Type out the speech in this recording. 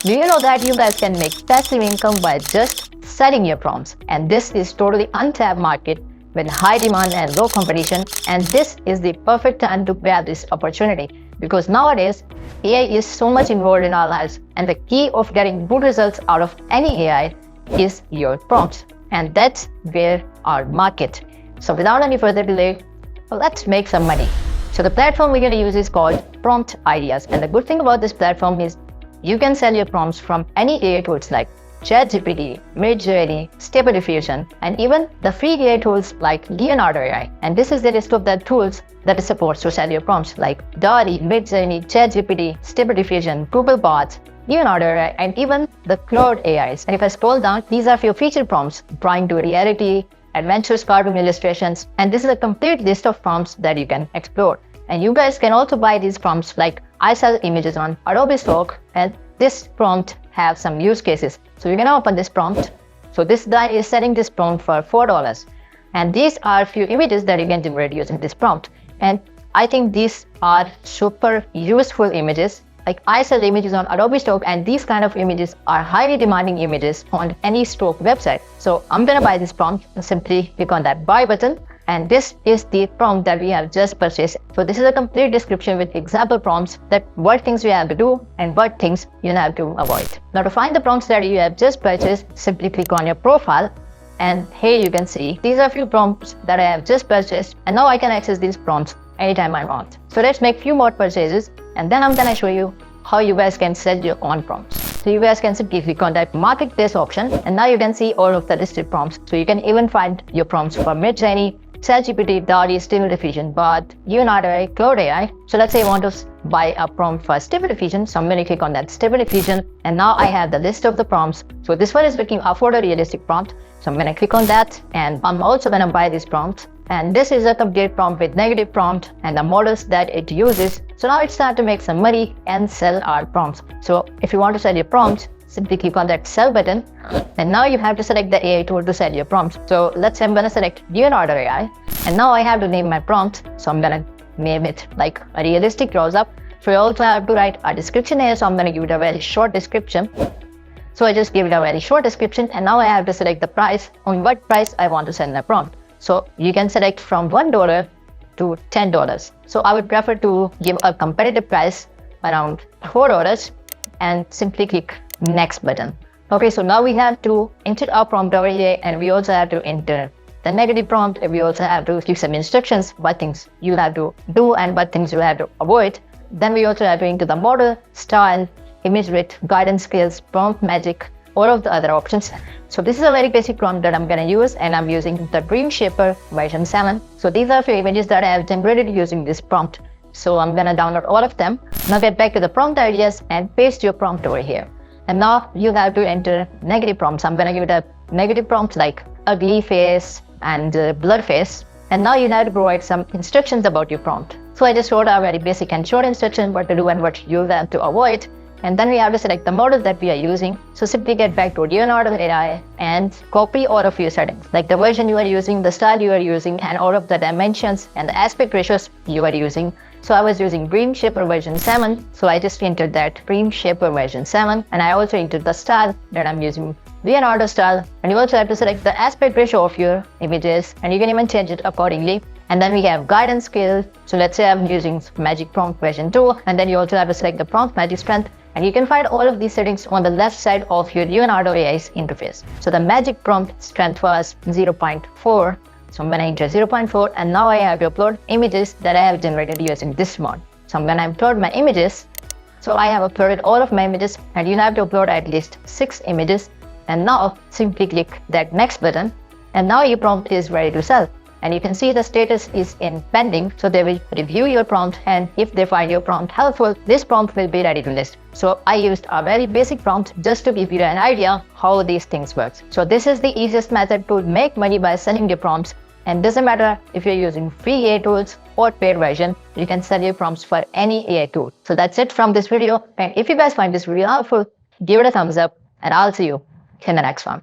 Do you know that you guys can make passive income by just selling your prompts? And this is totally untapped market with high demand and low competition. And this is the perfect time to grab this opportunity because nowadays AI is so much involved in our lives, and the key of getting good results out of any AI is your prompts. And that's where our market. So without any further delay, let's make some money. So the platform we're going to use is called Prompt Ideas. And the good thing about this platform is you can sell your prompts from any AI tools like ChatGPT, Midjourney, Stable Diffusion, and even the free AI tools like Leonardo AI. And this is the list of the tools that it supports to sell your prompts like DALL-E, Midjourney, ChatGPT, Stable Diffusion, Google Bots, Leonardo AI, and even the Cloud AIs. And if I scroll down, these are few featured prompts: drawing to reality, adventures, cartoon illustrations, and this is a complete list of prompts that you can explore. And you guys can also buy these prompts, like I sell images on Adobe Stock, and this prompt have some use cases. So you're gonna open this prompt. So this guy is selling this prompt for $4, and these are few images that you can generate using this prompt. And I think these are super useful images. Like I sell images on Adobe Stock, and these kind of images are highly demanding images on any stock website. So I'm gonna buy this prompt. Simply click on that buy button, and this is the prompt that we have just purchased. So this is a complete description with example prompts that what things you have to do and what things you have to avoid. Now to find the prompts that you have just purchased, simply click on your profile, and here you can see these are few prompts that I have just purchased, and now I can access these prompts anytime I want. So let's make few more purchases, and then I'm gonna show you how you guys can set your own prompts. So you guys can simply click on that marketplace option, and now you can see all of the listed prompts. So you can even find your prompts for Midjourney, ChatGPT, DALL-E, Stable Diffusion, Bot, Leonardo AI, Cloud AI. So let's say I want to buy a prompt for Stable Diffusion. So I'm going to click on that Stable Diffusion, and now I have the list of the prompts. So this one is looking for a realistic prompt. So I'm going to click on that, and I'm also going to buy this prompt. And this is a complete prompt with negative prompt and the models that it uses. So now it's time to make some money and sell our prompts. So if you want to sell your prompts, simply click on that sell button, and now you have to select the AI tool to sell your prompts. So let's say I'm gonna select Leonardo AI, and now I have to name my prompt. So I'm gonna name it like a realistic close up. So you also have to write a description here. So I'm gonna give it a very short description. So I just give it a very short description, and now I have to select the price, on what price I want to sell my prompt. So you can select from $1 to $10. So I would prefer to give a competitive price around $4 and simply click next button. Okay, so now we have to enter our prompt over here, and we also have to enter the negative prompt, and we also have to give some instructions what things you have to do and what things you have to avoid. Then we also have to enter the model, style, image width, guidance skills, prompt magic, all of the other options. So this is a very basic prompt that I'm going to use, and I'm using the Dream Shaper version 7. So these are a few images that I have generated using this prompt. So I'm going to download all of them. Now get back to the prompt ideas and paste your prompt over here. And now you have to enter negative prompts. I'm going to give it a negative prompt like ugly face and blur face. And now you have to provide some instructions about your prompt. So I just wrote a very basic and short instruction what to do and what you have to avoid. And then we have to select the model that we are using. So simply get back to Leonardo AI and copy all of your settings, like the version you are using, the style you are using, and all of the dimensions and the aspect ratios you are using. So I was using Dream Shaper version 7. So I just entered that Dream Shaper version 7, and I also entered the style that I'm using, Leonardo style. And you also have to select the aspect ratio of your images, and you can even change it accordingly. And then we have guidance skill. So let's say I'm using Magic Prompt version 2, and then you also have to select the prompt magic strength. And you can find all of these settings on the left side of your Leonardo AI's interface. So the magic prompt strength was 0.4. So I'm going to enter 0.4, and now I have to upload images that I have generated using this mod. So I'm going to upload my images. So I have uploaded all of my images, and you have to upload at least 6 images. And now simply click that next button, and now your prompt is ready to sell. And you can see the status is in pending. So they will review your prompt, and if they find your prompt helpful, this prompt will be ready to list. So I used a very basic prompt just to give you an idea how these things work. So this is the easiest method to make money by selling your prompts. And doesn't matter if you're using free AI tools or paid version, you can sell your prompts for any AI tool. So that's it from this video. And if you guys find this video helpful, give it a thumbs up, and I'll see you in the next one.